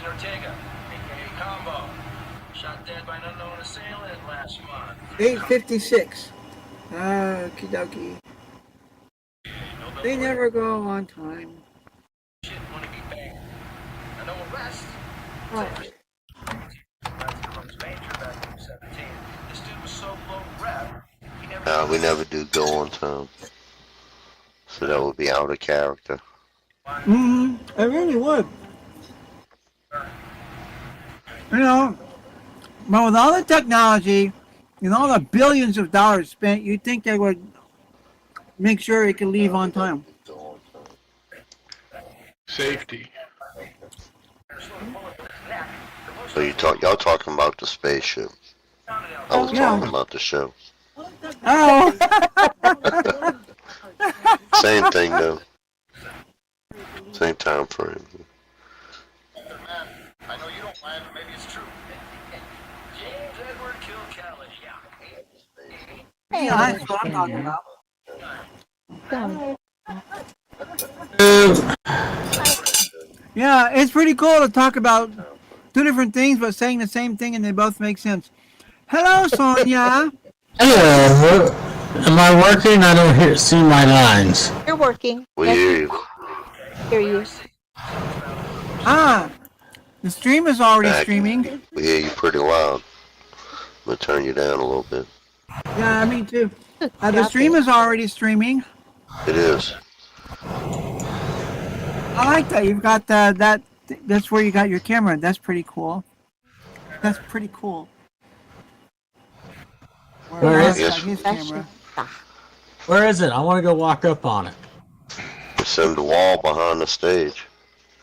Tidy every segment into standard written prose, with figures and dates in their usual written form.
Agent Ortega, aka Combo, shot dead by an unknown assailant last month. 8:56. Okie dokie. They never go on time. Shit, wanna be banned. No arrest. Oh. From Major back in 17. This dude was so low rep, he never. We never do go on time. So that would be out of character. It really would. You know, but with all the technology and all the billions of dollars spent, you'd think they would make sure it could leave on time. Safety. So y'all talking about the spaceship. I was talking about the show. Oh. Same thing though. Same time frame. I know you don't mind, but maybe it's true. James Edward Kilkelly. Yeah, that's what I'm talking about. Yeah, it's pretty cool to talk about two different things, but saying the same thing, and they both make sense. Hello, Sonia. Hello. Am I working? I don't see my lines. You're working. We hear you. Hear you. Ah, the stream is already streaming. We hear you pretty loud. I'm gonna turn you down a little bit. Yeah, me too. The stream is already streaming. It is. I like that. You've got that's where you got your camera. That's pretty cool. That's pretty cool. Where is it? His camera. Where is it? I want to go walk up on it. It's in the wall behind the stage.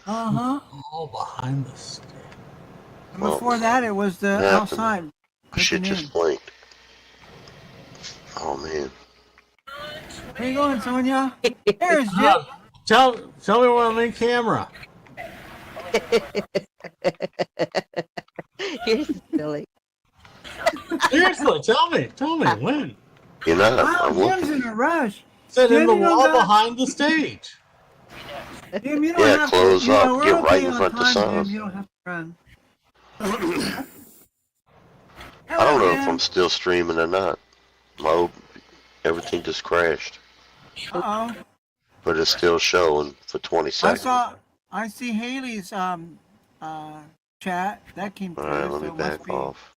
Uh-huh. All behind the stage. And before that, it was the outside. Shit just blinked. Oh man. Where you going, Sonia? There's Jim. Tell me when I'm in camera. You're silly. Seriously, tell me when. You're not. Wow, Jim's in a rush. Said in Jim, the you don't wall got- behind the stage. Jim, you don't Yeah, have close to, up. we're Get okay right in on front of the time, sign. Jim. You don't have to run. I don't know if I'm still streaming or not. Everything just crashed. Uh-oh. But it's still showing for 20 seconds. I see Haley's chat. That came through. Alright, let so me it must back be- off.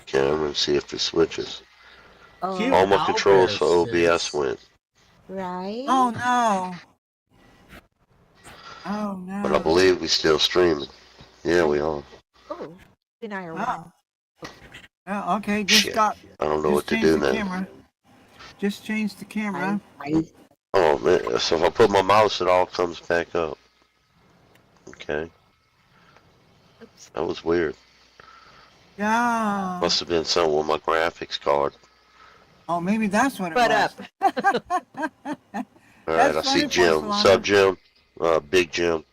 Camera and see if it switches. Oh, All my controls for OBS says- went. right? Oh no. Oh no. But I believe we still streaming. Yeah, we are. Oh, and I are Oh. one. Oh, okay, just Shit. stop. I don't know Just what to change do the now. camera. Just change the camera. Right. Oh man, so if I put my mouse, it all comes back up. Okay. Oops. That was weird. Yeah. Must have been something with my graphics card. Oh, maybe that's what it Butt was. up. Alright, I That's see funny, Jim. Porcelana. What's up, Jim? Big Jim.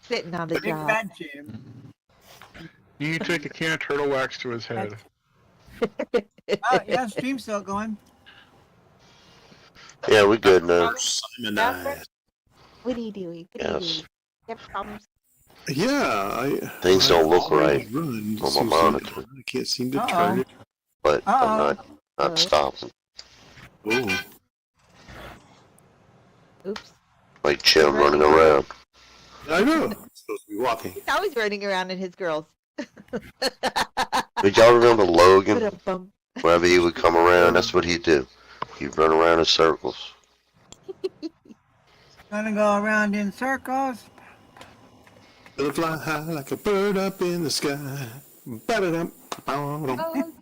Sitting on the Big job. fat Jim. You need to take a can of turtle wax to his head. Yeah, stream's still going. Yeah, we good now. Simonized. What are you doing? What are you Yes. doing? You have problems? Yeah, Things don't look right run, on my seems monitor. like I can't seem to Uh-oh. turn it. But I'm Uh-oh. not stopping. Oh, Oops. Like Jim running around. I know. I'm supposed to be walking. He's always running around in his girls. Did y'all remember Put Logan? a bump. Wherever he would come around, that's what he'd do. He'd run around in circles. Gonna go around in circles. Gonna fly high like a bird up in the sky. Ba-da-dum, ba-dum. Oh,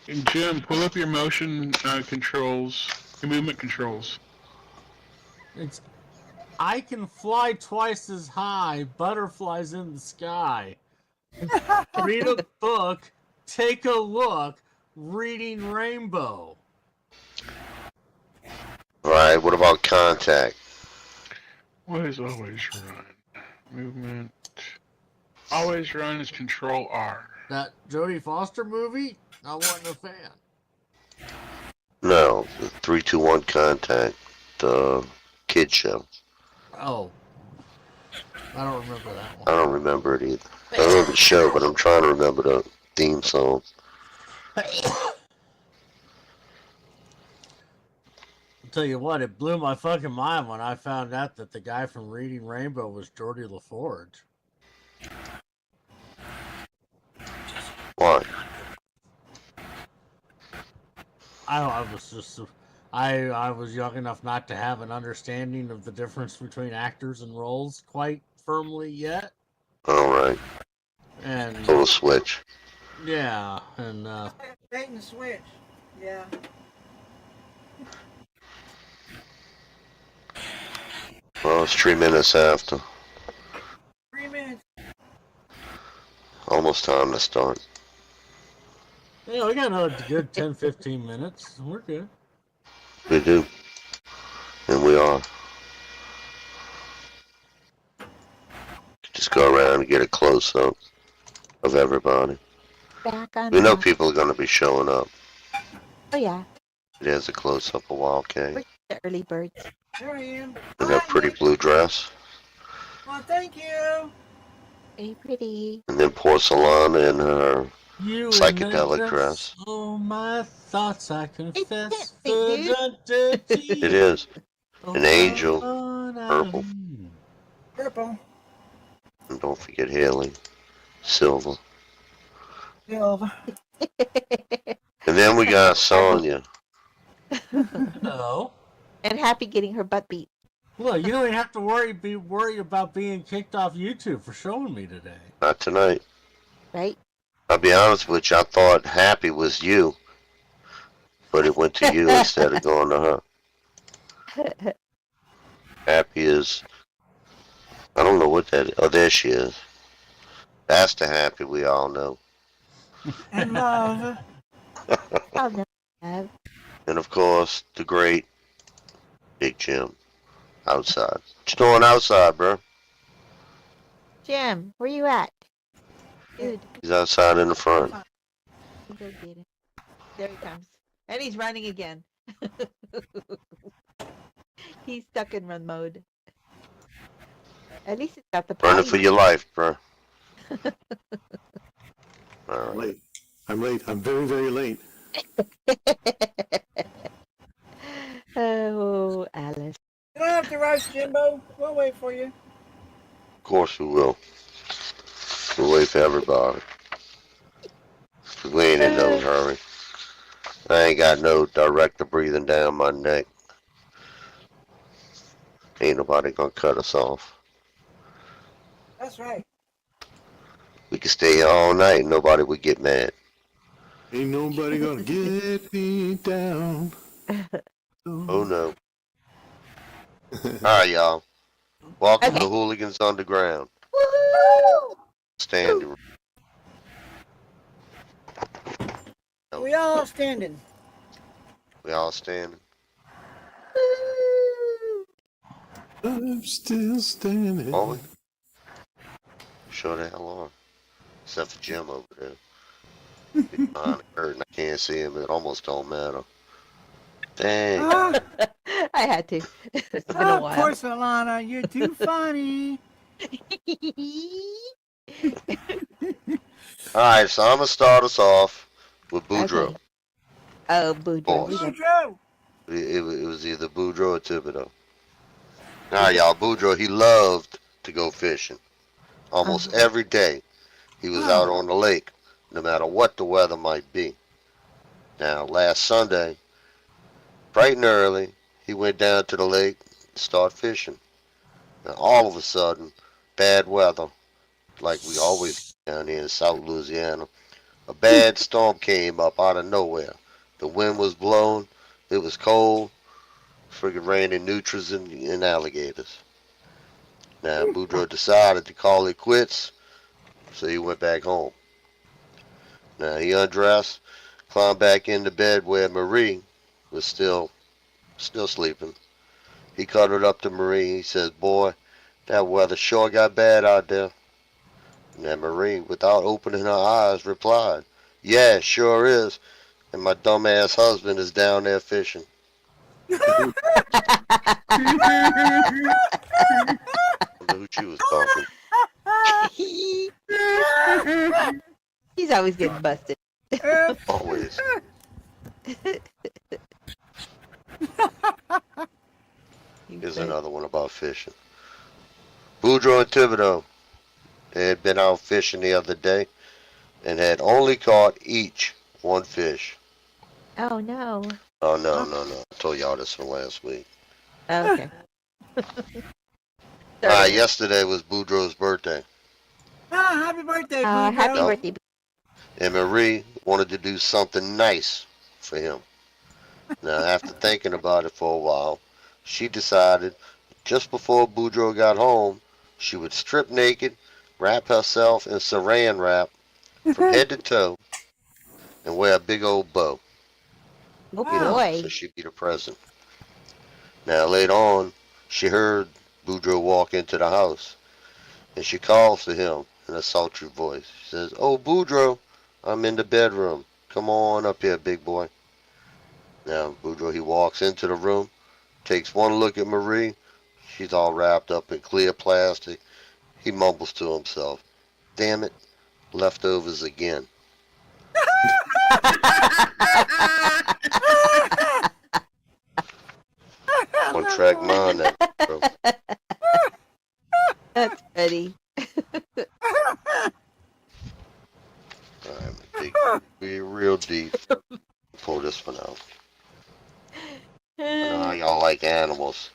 And Jim, pull up your motion controls, your movement controls. I can fly twice as high, butterflies in the sky. Read a book, take a look, reading Rainbow. Alright, what about contact? Always run. Movement. Always run is Control R. That Jodie Foster movie? I wasn't a fan. No, the 3-2-1 contact, the kid show. Oh. I don't remember that I one. don't remember it either. I remember the show, but I'm trying to remember the theme song. I'll tell you what, it blew my fucking mind when I found out that the guy from Reading Rainbow was Geordie LaForge. Why? I was just I was young enough not to have an understanding of the difference between actors and roles quite firmly yet, Alright. and Little switch. yeah, and Bait and switch. Yeah. Well, it's 3 minutes after. 3 minutes. Almost time to start. yeah, we got another good 10-15 minutes. We're good. We do. And we are. Just go around and get a close-up of everybody. Back on. We know track. people are going to be showing up. Oh yeah, There's a close-up of Wildcat the early birds. There I am. in that pretty blue dress. Well, thank you. Very pretty. And then Porcelana in her You psychedelic and dress. Oh, my thoughts, I confess. fancy, It is. An angel. Purple. Purple. And don't forget Haley. Silver. Silver. And then we got Sonya. No. And Happy getting her butt beat. Well, you don't even have to worry about being kicked off YouTube for showing me today. Not tonight. Right? I'll be honest with you, I thought Happy was you. But it went to you instead of going to her. Happy is... I don't know what that is. Oh, there she is. That's the Happy we all know. And love. Oh no. Have. And of course, the great Big Jim. Outside. What you doing outside, bro? Jim, where you at? Dude, He's outside in the front. go get him. There he comes. And he's running again. He's stuck in run mode. At least it's got the Running potty. for your life, bro. I'm Alright. late. I'm late. I'm very, very late. Oh, Alice. You don't have to rush, Jimbo. We'll wait for you. Of course we will. We'll wait for everybody. We ain't in no hurry. I ain't got no director breathing down my neck. Ain't nobody gonna cut us off. That's right. We can stay here all night and nobody would get mad. Ain't nobody gonna get me down. Oh no. Alright, y'all. Welcome Okay. to Hooligans Underground. Woohoo! Standing. We all standing. We all standing. Woo! I'm still standing. Are we? Sure the hell are. Except for Jim over there. He's behind the curtain. I can't see him. It almost don't matter. Dang. Ah, I had to. It's been a of while. course, Alana. You're too funny. Alright, so I'm gonna start us off with Boudreaux. Okay. Oh, Boudreaux. Boss. we got- Boudreaux. It was either Boudreaux or Thibodeau. Alright, y'all, Boudreaux, he loved to go fishing. Almost every day, he was out on the lake, no matter what the weather might be. Now, last Sunday, bright and early, he went down to the lake to start fishing. Now, all of a sudden, bad weather, like we always get down here in South Louisiana. A bad storm came up out of nowhere. The wind was blowing, it was cold, friggin' raining nutras and alligators. Now, Boudreaux decided to call it quits, so he went back home. Now, he undressed, climbed back into bed where Marie was still sleeping. He cuddled up to Marie. He says, "Boy, that weather sure got bad out there." And then Marie, without opening her eyes, replied, "Yeah, it sure is. And my dumbass husband is down there fishing." know who she was talking. He's always getting busted. Always. Here's another one about fishing. Boudreaux and Thibodeau had been out fishing the other day and had only caught each one fish. Oh no. Oh, no. I told y'all this from last week. Okay. Yesterday was Boudreaux's birthday, Happy birthday, Happy Boudreaux. birthday. and Marie wanted to do something nice for him. Now, after thinking about it for a while, she decided just before Boudreaux got home, she would strip naked, wrap herself in saran wrap from head to toe, and wear a big old bow. Oh You know, boy. so she'd be the present. Now, later on, she heard Boudreaux walk into the house, and she calls to him in a sultry voice. She says, "Oh, Boudreaux, I'm in the bedroom. Come on up here, big boy." Now, Boudreaux, he walks into the room, takes one look at Marie. She's all wrapped up in clear plastic. He mumbles to himself, "Damn it, leftovers again." One track mind, that bro. That's funny. Alright, be real deep. Pull this one out. I know how y'all like animals.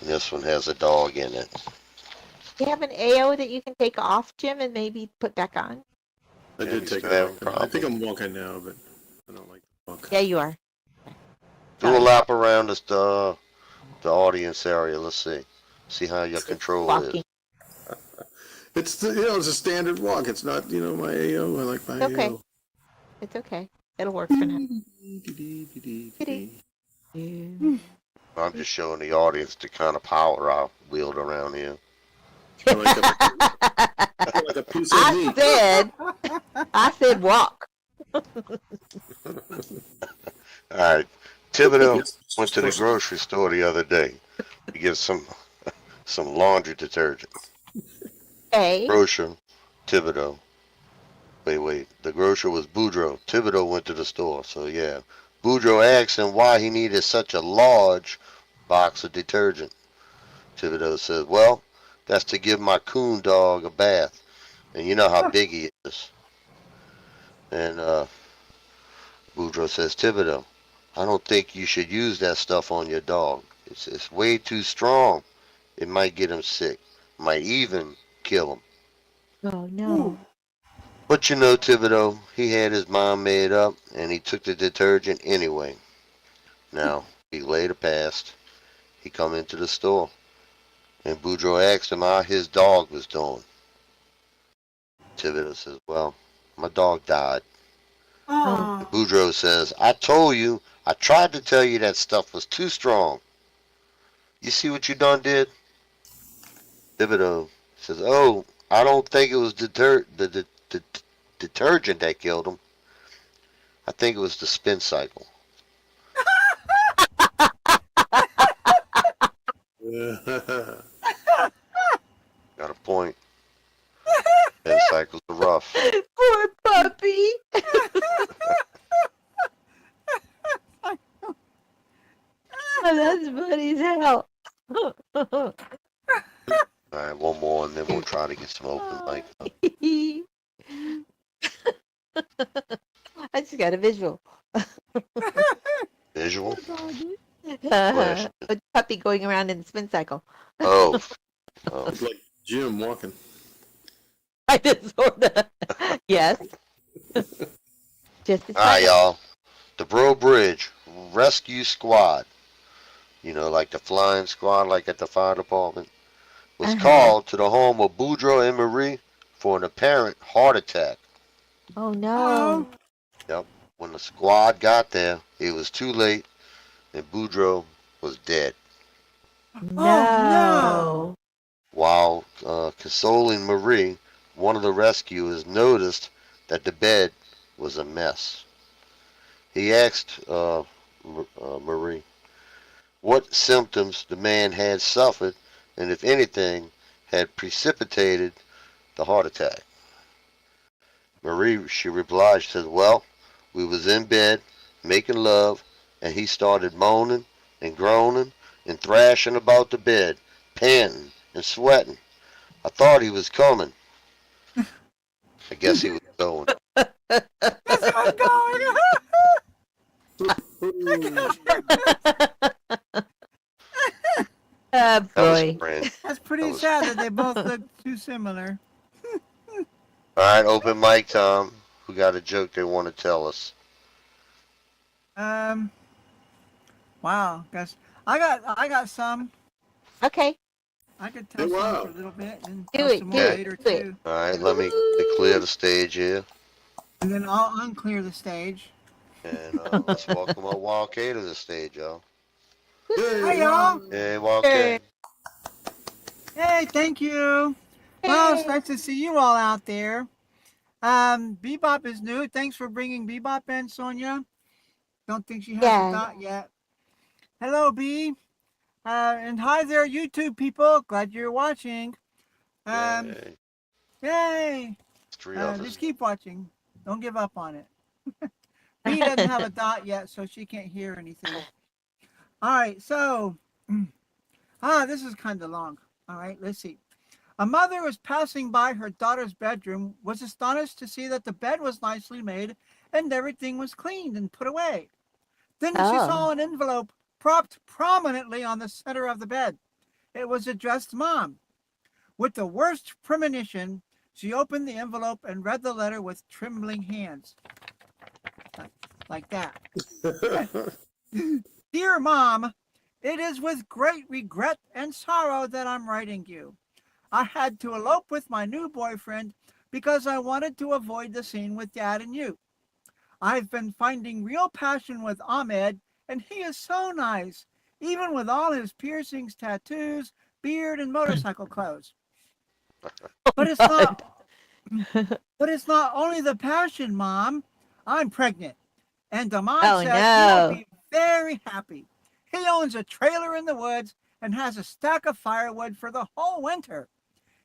And this one has a dog in it. Do you have an AO that you can take off, Jim, and maybe put back on? I Yeah, did he's take gonna have it a off. I think problem. I'm walking now, but I don't like to walk. Yeah, you are. Do a lap around the audience area. Let's see. See how your control Walking. is. It's it's a standard walk. It's not my AO. I like my Okay. AO. It's okay. It'll work for now. I'm just showing the audience the kind of power I wield around here. I like a piece of meat. I said walk. Alright. Thibodeau Yes. went to the grocery store the other day to get some laundry detergent. Okay. Grocer, Thibodeau. Wait. The grocer was Boudreaux. Thibodeau went to the store, so yeah. Boudreaux asked him why he needed such a large box of detergent. Thibodeau said, "Well, that's to give my coon dog a bath. And you know how big he is." And Boudreaux says, "Thibodeau, I don't think you should use that stuff on your dog. It's way too strong. It might get him sick. Might even kill him." Oh no. But Thibodeau, he had his mind made up, and he took the detergent anyway. Now, he later passed. He come into the store, and Boudreaux asked him how his dog was doing. Thibodeau says, "Well, my dog died." Oh. Boudreaux says, "I told you, I tried to tell you that stuff was too strong. You see what you done did?" Thibodeau says, "Oh, I don't think it was the detergent that killed him. I think it was the spin cycle." Got a point. Spin cycles are rough. Poor puppy. Oh, that's funny as hell. Alright, one more and then we'll try to get some open mic. I just got a visual. Visual? A puppy going around in the spin cycle. Oh. It's like Jim walking. I did sorta. Yes. Just as Alright, funny. y'all. The Bro Bridge Rescue Squad, like the flying squad, like at the fire department, was called to the home of Boudreaux and Marie for an apparent heart attack. Oh no. When the squad got there, it was too late, and Boudreaux was dead. No. While consoling Marie, one of the rescuers noticed that the bed was a mess. He asked Marie what symptoms the man had suffered, and if anything, had precipitated the heart attack. Marie, she replied, she said, well, we was in bed, making love, and he started moaning and groaning and thrashing about the bed, panting and sweating. I thought he was coming. I guess he was going. This is going. Oh That was boy. friend. That's pretty That was- sad that they both look too similar. All right, open mic time. Who got a joke they want to tell us? Wow, guys, I got some. Okay. I could tell Hey, some wow. for a little bit and Do tell it, some do more it, later do it. too. All right, let me clear the stage here. And then I'll unclear the stage. And let's welcome our Wild K to the stage, y'all. Hey y'all. Hey, Wild K. Hey, thank you. Well, it's nice to see you all out there. Bebop is new. Thanks for bringing Bebop in, Sonia. Don't think she has Yeah. a dot yet. Hello, B. And hi there, YouTube people. Glad you're watching. Yay. Yay. It's 3 of us. Just keep watching. Don't give up on it. B doesn't have a dot yet, so she can't hear anything. All right, so, this is kind of long. All right, let's see. A mother was passing by her daughter's bedroom, was astonished to see that the bed was nicely made and everything was cleaned and put away. Then she saw an envelope propped prominently on the center of the bed. It was addressed Mom. With the worst premonition, she opened the envelope and read the letter with trembling hands. Like that. Dear Mom, it is with great regret and sorrow that I'm writing you. I had to elope with my new boyfriend because I wanted to avoid the scene with Dad and you. I've been finding real passion with Ahmed, and he is so nice, even with all his piercings, tattoos, beard, and motorcycle clothes. But it's not. But it's not only the passion, Mom. I'm pregnant, and Ahmed Oh, says no. he'll be very happy. He owns a trailer in the woods and has a stack of firewood for the whole winter.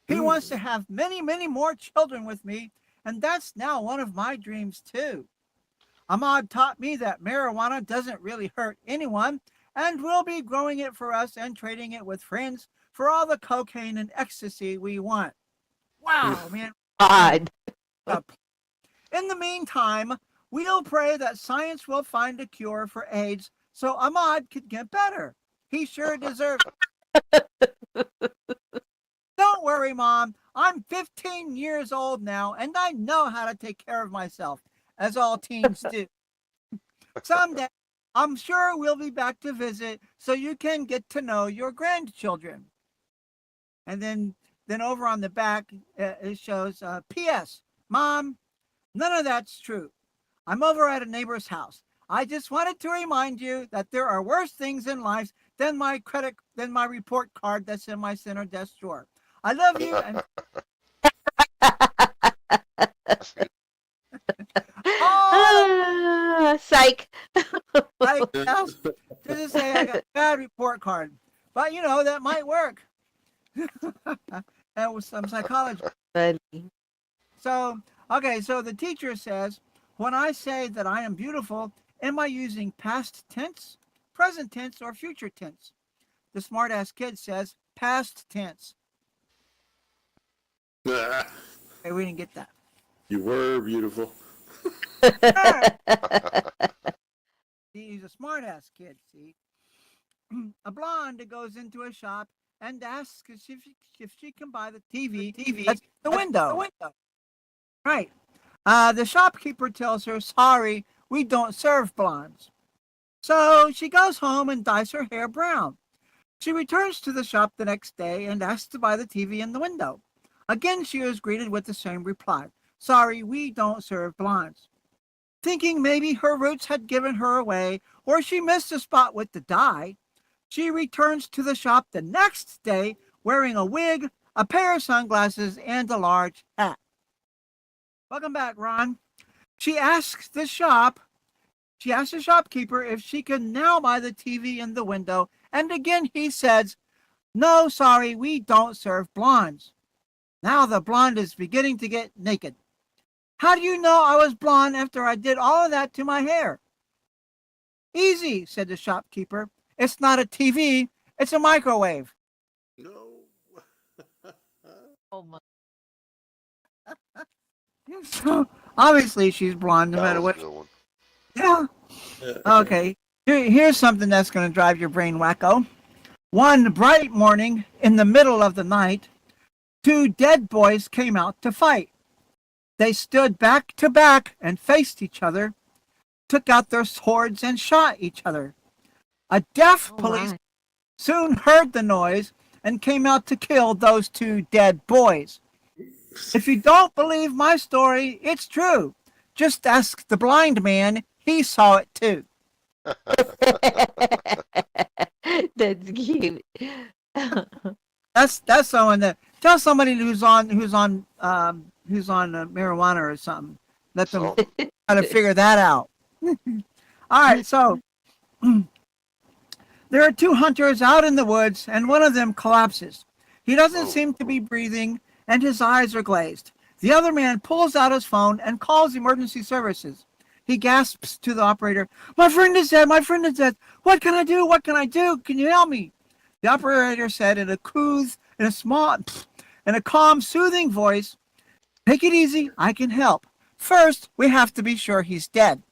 He wants to have many, many more children with me, and that's now one of my dreams too. Ahmad taught me that marijuana doesn't really hurt anyone, and we'll be growing it for us and trading it with friends for all the cocaine and ecstasy we want. Wow, man. God. In the meantime, we'll pray that science will find a cure for AIDS so Ahmad could get better. He sure deserves it. Don't worry, Mom. I'm 15 years old now, and I know how to take care of myself, as all teens do. Someday, I'm sure we'll be back to visit so you can get to know your grandchildren. And then over on the back, it shows, P.S. Mom, none of that's true. I'm over at a neighbor's house. I just wanted to remind you that there are worse things in life than my report card that's in my center desk drawer. I love you, and Psych. I guess to say I got a bad report card, but that might work. That was some psychology. Funny. So the teacher says, when I say that I am beautiful, am I using past tense, present tense, or future tense? The smartass kid says past tense. Ah, Okay, we didn't get that. you were beautiful. He's a smartass kid, see? A blonde goes into a shop and asks if she can buy the TV that's the window. Right. The shopkeeper tells her, sorry, we don't serve blondes. So she goes home and dyes her hair brown. She returns to the shop the next day and asks to buy the TV in the window. Again, she is greeted with the same reply. Sorry, we don't serve blondes. Thinking maybe her roots had given her away or she missed the spot with the dye, she returns to the shop the next day wearing a wig, a pair of sunglasses, and a large hat. Welcome back, Ron. She asks the shopkeeper if she can now buy the TV in the window, and again he says, No, sorry, we don't serve blondes. Now the blonde is beginning to get naked. How do you know I was blonde after I did all of that to my hair? Easy, said the shopkeeper. It's not a TV, it's a microwave. No. Oh my. So obviously she's blonde no That matter was what. a good one. Yeah. Okay. Here's something that's going to drive your brain wacko. One bright morning in the middle of the night, two dead boys came out to fight. They stood back to back and faced each other, took out their swords and shot each other. A deaf Oh police my. soon heard the noise and came out to kill those two dead boys. If you don't believe my story, it's true. Just ask the blind man. He saw it too. That's cute. That's someone that tell somebody who's on marijuana or something. Let them So, try to figure that out. All right, so there are two hunters out in the woods, and one of them collapses. He doesn't seem to be breathing, and his eyes are glazed. The other man pulls out his phone and calls emergency services. He gasps to the operator, "My friend is dead, my friend is dead. What can I do? What can I do? Can you help me?" The operator said in a calm, soothing voice, "Take it easy, I can help. First, we have to be sure he's dead."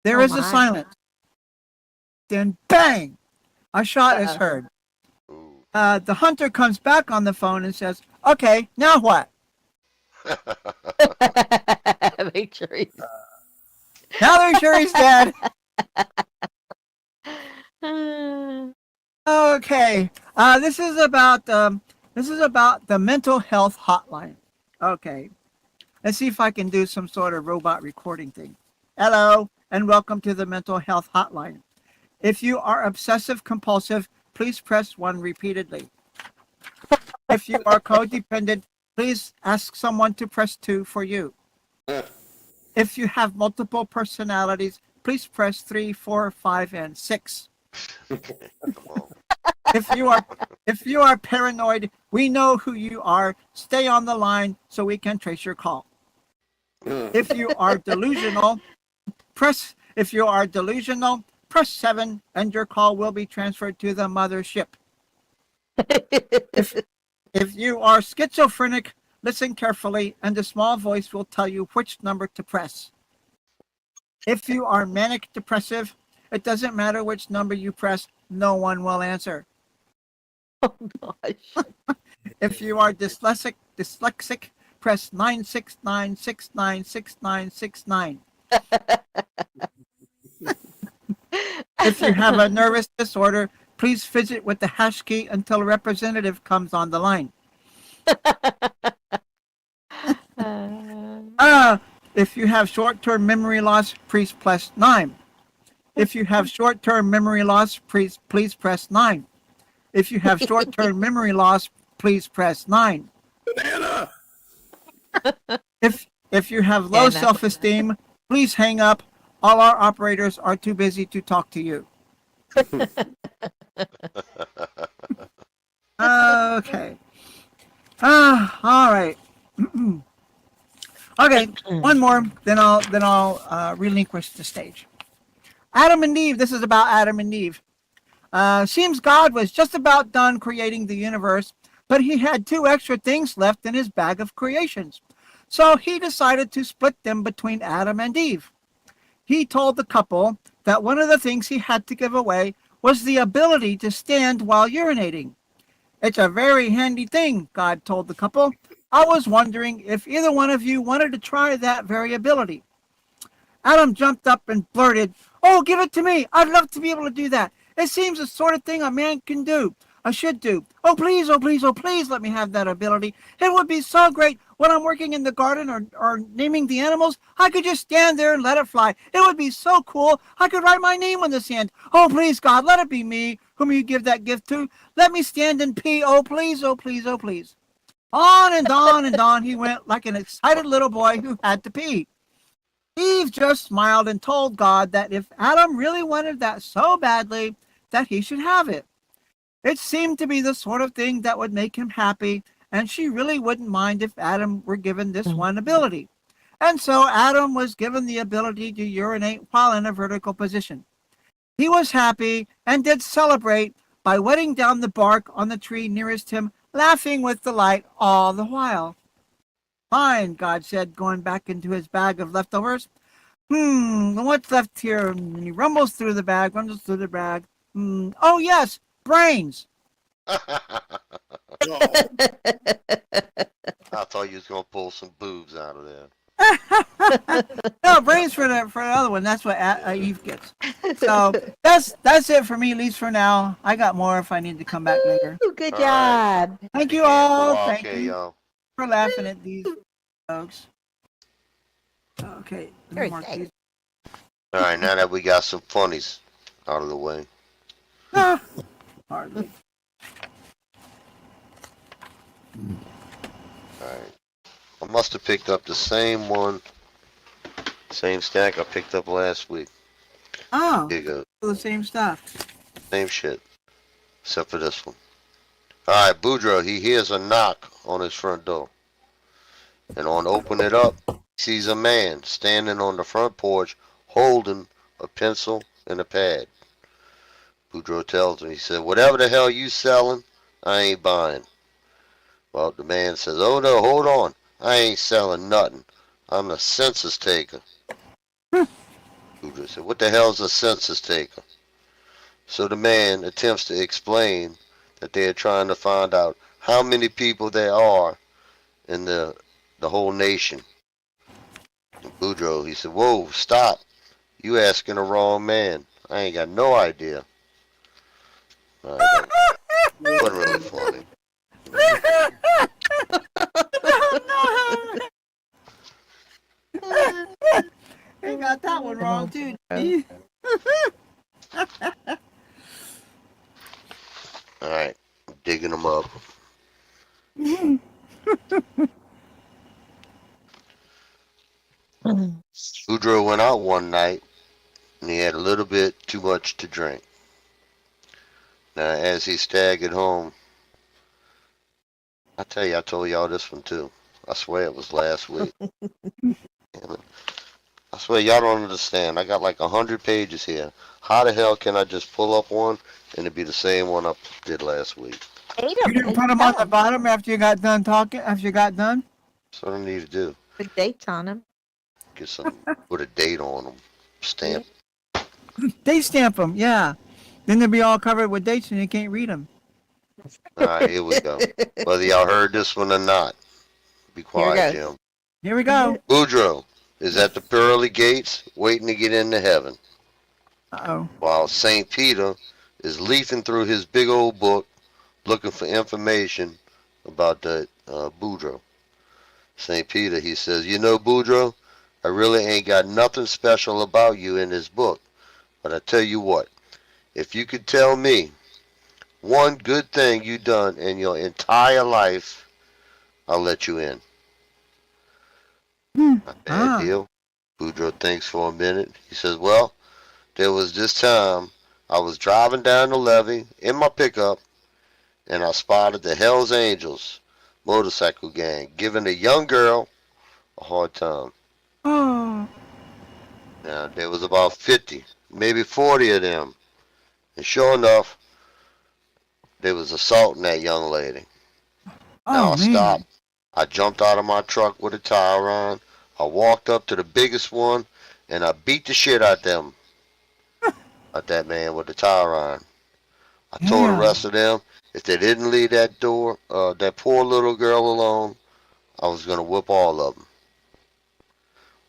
There Oh is a my. silence. Then bang! A shot is heard. ooh. The hunter comes back on the phone and says, "Okay, now what?" Make sure he's. Now they're sure he's dead. Okay. This is about the mental health hotline. Okay. Let's see if I can do some sort of robot recording thing. Hello, and welcome to the mental health hotline. If you are obsessive compulsive, please press 1 repeatedly. If you are codependent, please ask someone to press 2 for you. If you have multiple personalities, please press 3, 4, 5, and 6. Come on. If you are paranoid, we know who you are. Stay on the line so we can trace your call. If you are delusional, press 7 and your call will be transferred to the mothership. If you are schizophrenic, listen carefully and the small voice will tell you which number to press. If you are manic depressive, it doesn't matter which number you press, no one will answer. Oh gosh. If you are dyslexic, press 969696969. If you have a nervous disorder, please fidget with the hash key until a representative comes on the line. If you have short-term memory loss, please press 9. If you have short-term memory loss, please press 9. If you have short-term memory loss, please press 9. Banana. If you have low Anna. self-esteem, please hang up. All our operators are too busy to talk to you. Okay. All right. Okay, one more, then I'll relinquish the stage. Adam and Eve. This is about Adam and Eve. Seems God was just about done creating the universe, but he had 2 extra things left in his bag of creations. So he decided to split them between Adam and Eve. He told the couple that one of the things he had to give away was the ability to stand while urinating. It's a very handy thing, God told the couple. I was wondering if either one of you wanted to try that very ability. Adam jumped up and blurted, "Oh, give it to me. I'd love to be able to do that. It seems the sort of thing a man can do. I should do. Oh, please, oh, please, oh, please let me have that ability. It would be so great when I'm working in the garden or naming the animals. I could just stand there and let it fly. It would be so cool. I could write my name on the sand. Oh, please, God, let it be me whom you give that gift to. Let me stand and pee. Oh, please, oh, please, oh, please." On and on and on he went like an excited little boy who had to pee. Eve just smiled and told God that if Adam really wanted that so badly, that he should have it. It seemed to be the sort of thing that would make him happy, and she really wouldn't mind if Adam were given this one ability. And so Adam was given the ability to urinate while in a vertical position. He was happy and did celebrate by wetting down the bark on the tree nearest him, laughing with delight all the while. Fine, God said, going back into his bag of leftovers. What's left here? And he rumbles through the bag. Oh, yes, brains. I thought you was gonna pull some boobs out of there. No, brains for the other one. That's what Eve gets. So that's it for me, at least for now. I got more if I need to come back later. Ooh, good All job. Thank you all. Well, Thank okay, you y'all. for laughing at these folks. Okay. let me Very mark nice. these. All right, now that we got some funnies out of the way. Hardly. All right. I must have picked up the same stack I picked up last week. Oh, Here you go. the same stuff. Same shit, except for this one. All right, Boudreaux, he hears a knock on his front door. And on opening it up, he sees a man standing on the front porch holding a pencil and a pad. Boudreaux tells him, he said, whatever the hell you selling, I ain't buying. Well, the man says, oh no, hold on. I ain't selling nothing. I'm the census taker. Boudreaux said, what the hell's a census taker? So the man attempts to explain that they are trying to find out how many people there are in the whole nation. Boudreaux, he said, whoa, stop. You asking the wrong man. I ain't got no idea. All right, that wasn't really funny. You got that one wrong too. All right, I'm digging them up. Boudreaux went out one night and he had a little bit too much to drink. Now, as he staggered home, I tell you, I told y'all this one too. I swear it was last week. Damn it. I swear y'all don't understand. I got like 100 pages here. How the hell can I just pull up one and it be the same one I did last week? Ate You 'em. didn't put them on the bottom after you got done talking? After you got done? That's what I need to do. Put dates on them. Get some, put a date on them. Stamp. They stamp them, yeah. Then they'll be all covered with dates and you can't read them. All right, here we go. Whether y'all heard this one or not, be quiet, goes. Jim. Here we go. Boudreaux is at the pearly gates waiting to get into heaven, Uh-oh. while St. Peter is leafing through his big old book looking for information about the Boudreaux. St. Peter, he says, you know, Boudreaux, I really ain't got nothing special about you in this book, but I tell you what, if you could tell me one good thing you done in your entire life, I'll let you in. Not bad deal. Boudreaux thinks for a minute. He says, well, there was this time I was driving down the levee in my pickup and I spotted the Hells Angels motorcycle gang giving a young girl a hard time. Oh. Now, there was about 50, maybe 40 of them. And sure enough, they was assaulting that young lady. Now Oh, I man. stopped. I jumped out of my truck with a tire on. I walked up to the biggest one and I beat the shit out them. At that man with the tire on. I told the Yeah. rest of them if they didn't leave that poor little girl alone, I was gonna whip all of them.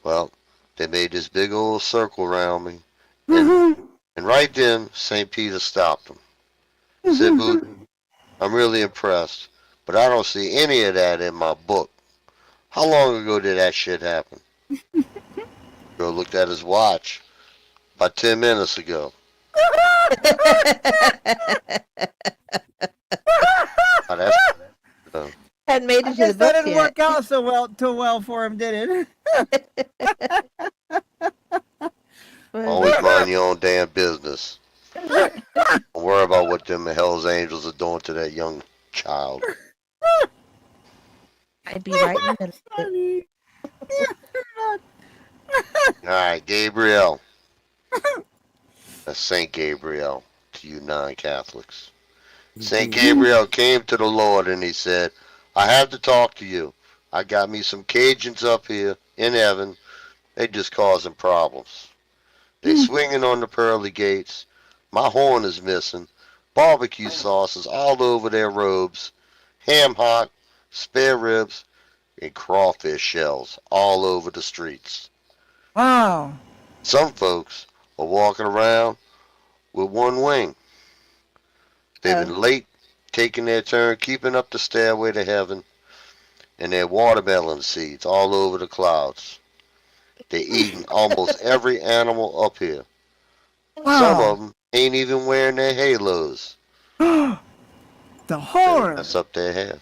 Well, they made this big old circle around me, and right then St. Peter stopped them. He said, Boudreaux, I'm really impressed, but I don't see any of that in my book. How long ago did that shit happen? Joe looked at his watch. About 10 minutes ago. Oh, that's, Hadn't made I it to the guess that book didn't yet. work out too well for him, did it? always mind your own damn business. Don't worry about what them Hell's Angels are doing to that young child. I'd be right in the middle of it. Alright, Gabriel. That's Saint Gabriel to you non-Catholics. Saint Gabriel came to the Lord and he said, I have to talk to you. I got me some Cajuns up here in heaven. They just causing problems. They swinging on the pearly gates. My horn is missing. Barbecue sauces all over their robes. Ham hock, spare ribs, and crawfish shells all over the streets. Wow. Some folks are walking around with one wing. They've been late taking their turn, keeping up the stairway to heaven, and their watermelon seeds all over the clouds. They're eating almost every animal up here. Some of them ain't even wearing their halos. The horror. That's up their hair.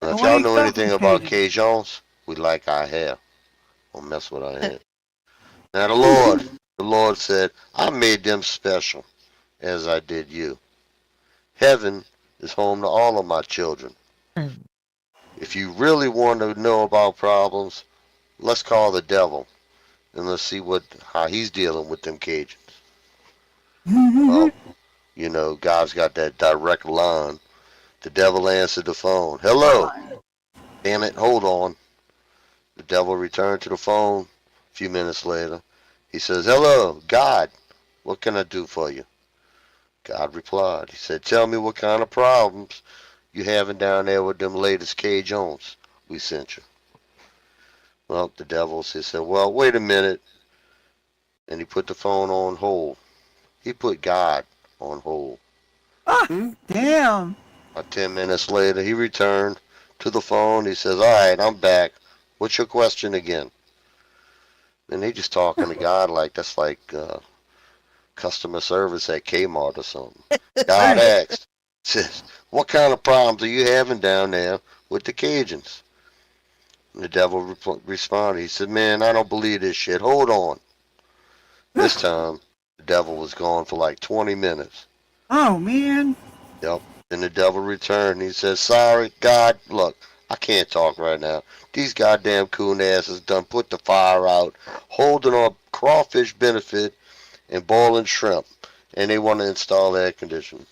Now, if Wake y'all know up, anything about Cajuns. Cajuns, we like our hair. Don't mess with our hair. Now the Lord said, I made them special as I did you. Heaven is home to all of my children. If you really want to know about problems, let's call the devil and let's see how he's dealing with them Cajuns. Well, you know, God's got that direct line. The devil answered the phone. Hello. Damn it, hold on. The devil returned to the phone a few minutes later. He says, hello, God. What can I do for you? God replied. He said, tell me what kind of problems you having down there with them latest Cajuns we sent you. Well, the devil said, well, wait a minute. And he put the phone on hold. He put God on hold. Damn. About 10 minutes later, he returned to the phone. He says, all right, I'm back. What's your question again? And they just talking to God like that's like customer service at Kmart or something. God asked, says, what kind of problems are you having down there with the Cajuns? And the devil responded. He said, man, I don't believe this shit. Hold on. This time, the devil was gone for like 20 minutes. Oh, man. Yep. Then the devil returned. He said, sorry, God, look, I can't talk right now. These goddamn coon asses done put the fire out, holding on crawfish benefit and boiling shrimp, and they want to install air conditioning.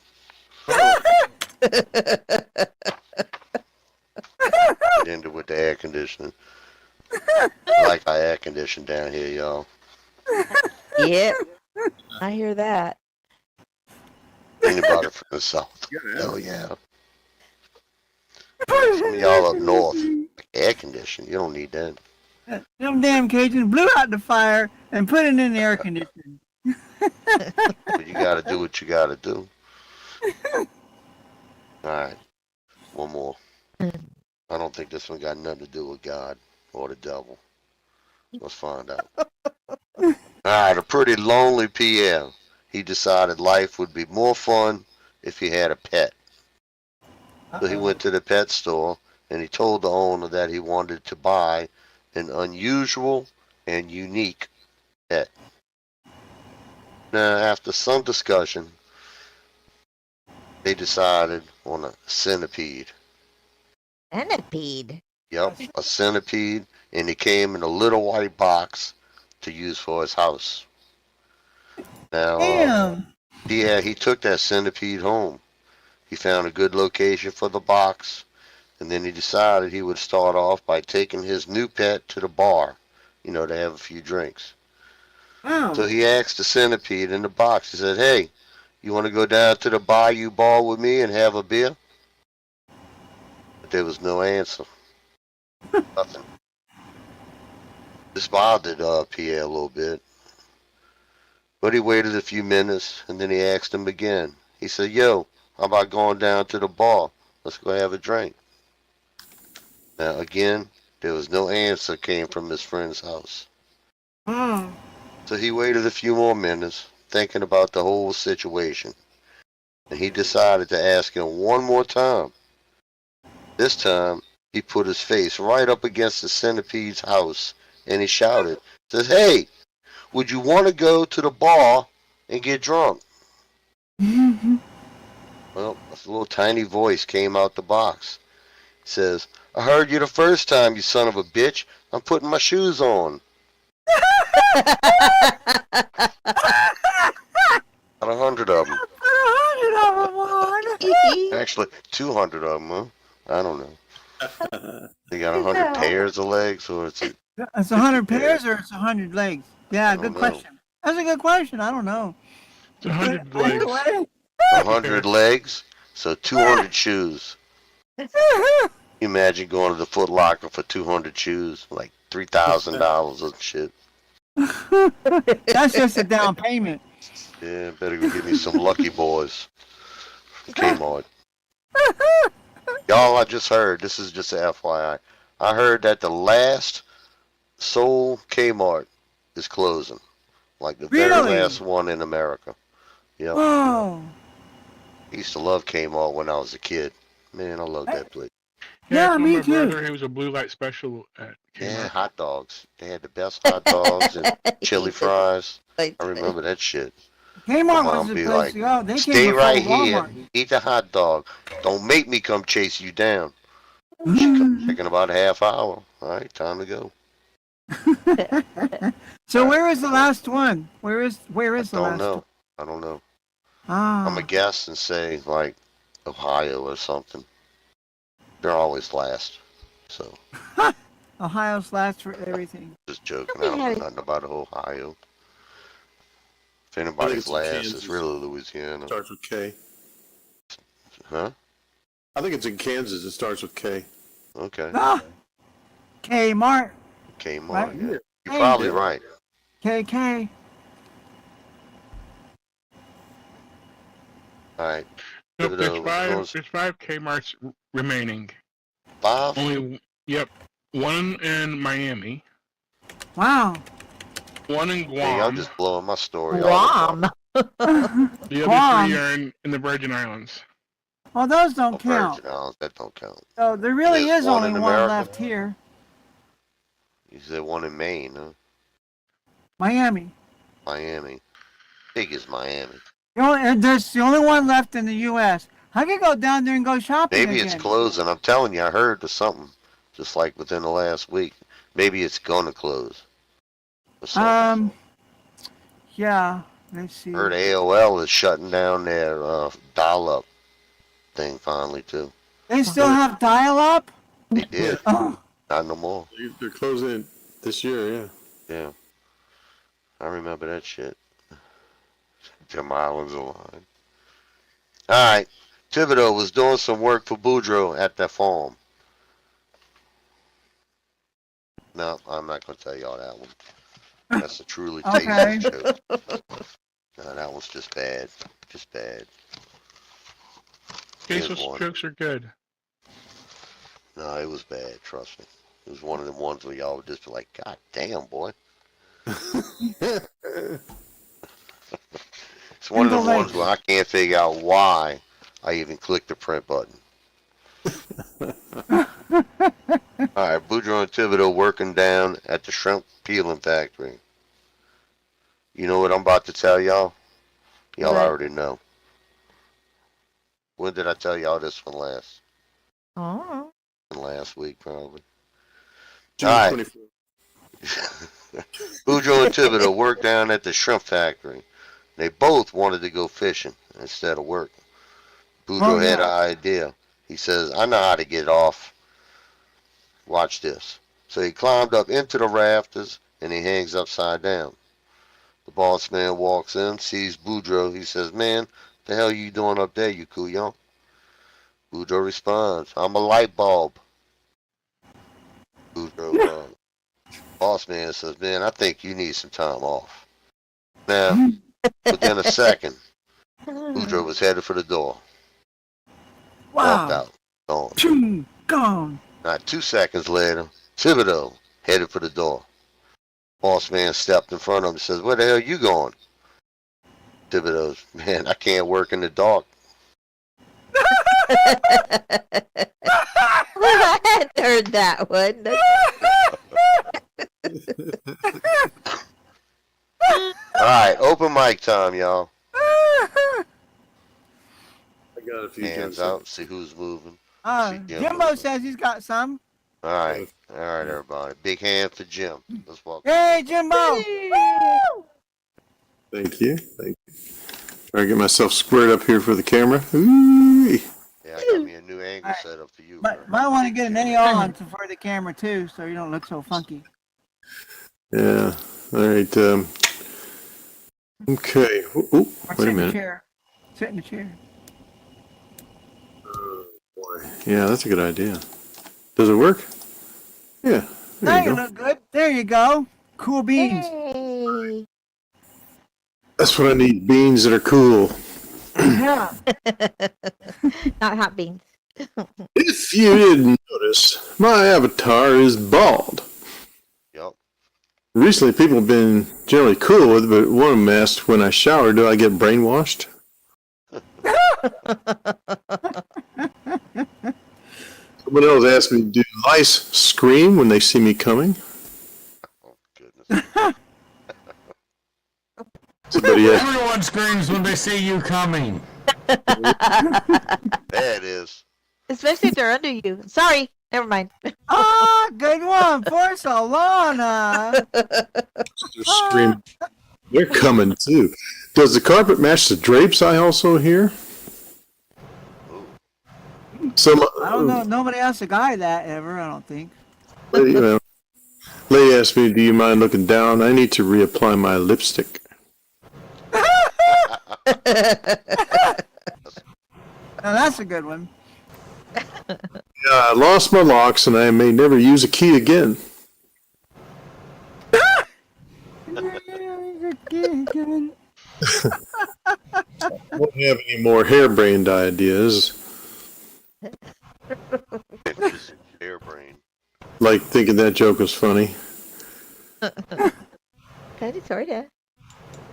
Ended with the air conditioning. Like our air conditioning down here, y'all. Yep. I hear that. Anybody from the south? Hell yeah. Some of y'all up north, air conditioning, you don't need that. Them damn Cajuns blew out the fire and put it in the air conditioning. But you gotta do what you gotta do. Alright. One more. I don't think this one got nothing to do with God or the devil. Let's find out. Alright, a pretty lonely Pierre. He decided life would be more fun if he had a pet. So he went to the pet store and he told the owner that he wanted to buy an unusual and unique pet. Now, after some discussion, they decided on a centipede. Centipede. Yep, a centipede, and it came in a little white box to use for his house. Now, Damn. he took that centipede home. He found a good location for the box, and then he decided he would start off by taking his new pet to the bar, you know, to have a few drinks. Wow. So he asked the centipede in the box, he said, hey, you want to go down to the Bayou Bar with me and have a beer? But there was no answer. Nothing. This bothered Pierre a little bit. But he waited a few minutes, and then he asked him again. He said, yo, how about going down to the bar? Let's go have a drink. Now, again, there was no answer came from his friend's house. Oh. So he waited a few more minutes, thinking about the whole situation. And he decided to ask him one more time. This time, he put his face right up against the centipede's house, and he shouted, says, hey, would you want to go to the bar and get drunk. Well, a little tiny voice came out the box. It says, I heard you the first time, you son of a bitch. I'm putting my shoes on. Got 100 of them. 100 of them on. Actually, 200 of them, huh? I don't know. They got 100 pairs of legs, or it's It's 100 pairs or it's 100 legs? Yeah, don't good know. question. That's a good question. I don't know. It's 100 By the legs. way, 100 legs, so 200 shoes. You imagine going to the Foot Locker for 200 shoes, like $3,000 of shit. that's just a down payment. Yeah, better go get me some Lucky Boys from Kmart. Y'all, I just heard, this is just a FYI, I heard that the last Soul Kmart is closing. Like the very Really? last one in America. Yep. Oh. I used to love Kmart when I was a kid. Man, I love that place. Yeah, I me my too. brother, he was a blue light special at Yeah, Kmart. hot dogs. They had the best hot dogs and chili fries. I remember that shit. Kmart Mom was the be place like, to go. They Stay came before right here, Walmart. eat the hot dog. Don't make me come chase you down. Taking about a half hour. All right, time to go. So where is the last one? Where is the Don't last know. one? I don't know. Ah. I'm a guess and say like Ohio or something. They're always last. So Ohio's last for everything. just joking. I don't know nothing about Ohio. If anybody's it's in last, Kansas. it's really Louisiana. Starts with K. Huh? I think it's in Kansas. It starts with K. Okay. Ah. Kmart. Kmart. Right Yeah. here. You're probably right. KK. All right. Nope, Give it there's a- five Kmart's remaining. 5? Only, yep, one in Miami, Wow. one in Hey, I'm Guam. just blowing my story all the time. Guam. The other Guam. three are in the Virgin Islands. Well, those don't Oh, count. Virgin Islands, that don't count. So there really There's is one only in one America. left here. You said one in Maine, huh? Miami. Miami. Big as Miami. There's the only one left in the U.S. I could go down there and go shopping Maybe again. it's closing. I'm telling you, I heard of something just like within the last week. Maybe it's gonna close. Or something. Yeah. Let's see. Heard AOL is shutting down their dial-up thing finally too. They still have dial-up? They did. Oh. Not no more. They're closing it this year, yeah. Yeah. I remember that shit. Them islands alive. Alright. Thibodeau was doing some work for Boudreaux at the farm. No, I'm not gonna tell y'all that one. That's a truly tasty Okay. joke. No, that one's just bad. Just bad. Here's Tasteless one. jokes are good. No, it was bad, trust me. It was one of them ones where y'all would just be like, God damn, boy. It's one of them ones where I can't figure out why I even clicked the print button. Alright, Boudreaux and Thibodeau working down at the shrimp peeling factory. You know what I'm about to tell y'all? Y'all What? already know. When did I tell y'all this one last? Oh. Last week, probably. June Alright. 24th. Boudreaux and Thibodeau worked down at the shrimp factory. They both wanted to go fishing instead of working. Boudreaux Oh, had yeah. an idea. He says, I know how to get off. Watch this. So he climbed up into the rafters and he hangs upside down. The boss man walks in, sees Boudreaux. He says, man, the hell you doing up there, you couillon? Boudreaux responds, I'm a light bulb. Boudreaux, boss man says, man, I think you need some time off. Now, within a second, Boudreaux was headed for the door. Walked Wow. out. Gone. Phew, gone. Not 2 seconds later, Thibodeau headed for the door. Boss man stepped in front of him and says, where the hell you going? Thibodeau's, man, I can't work in the dark. I hadn't heard that one. Alright, open mic time, y'all. I got a few Hands jokes. out, see who's moving. See Jim Jimbo moving. says he's got some. Alright, everybody. Big hand for Jim. Let's walk. Hey, Jimbo! Thank you. Thank you. Try to get myself squared up here for the camera. Ooh. Yeah, I got me a new angle Alright. set up for you. Might bro. want to get an AR on for the camera too, so you don't look so funky. Yeah. All right. Okay. Ooh, Or wait sit a in the minute. chair. Sit in the chair. Boy. Yeah, that's a good idea. Does it work? Yeah. Now There you you go. look good. There you go. Cool beans. Hey. That's what I need. Beans that are cool. Yeah. Not hot beans. If you didn't notice, my avatar is bald. Yup. Recently, people have been generally cool with it, but one of them asked, when I shower, do I get brainwashed? Someone else asked me, do lice scream when they see me coming? Oh, goodness. Somebody asked, Everyone screams when they see you coming. There it is. Especially if they're under you. Sorry. Never mind. Ah, good one for Solana. they're screaming. They're coming too. Does the carpet match the drapes I also hear? Ooh. Some, I don't know. Nobody asked a guy that ever. I don't think. You know, lady asked me, do you mind looking down? I need to reapply my lipstick. Now that's a good one. Yeah, I lost my locks and I may never use a key again. I won't have any more harebrained ideas, Just hairbrain. like thinking that joke was funny. Kinda, sorta.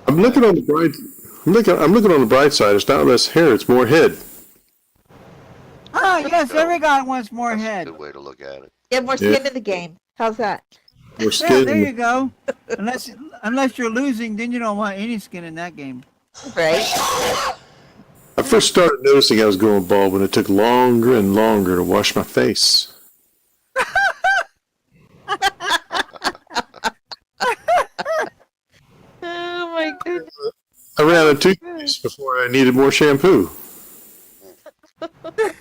I'm looking on the bright. I'm looking on the bright side. It's not less hair; it's more head. Ah, yes, every guy wants more That's head. a good way to look at it. You have more skin in the game. How's that? More Yeah, skin. there you go. Unless you're losing, then you don't want any skin in that game. Right? I first started noticing I was going bald when it took longer and longer to wash my face. Oh my goodness. I ran out of toothpaste before I needed more shampoo. The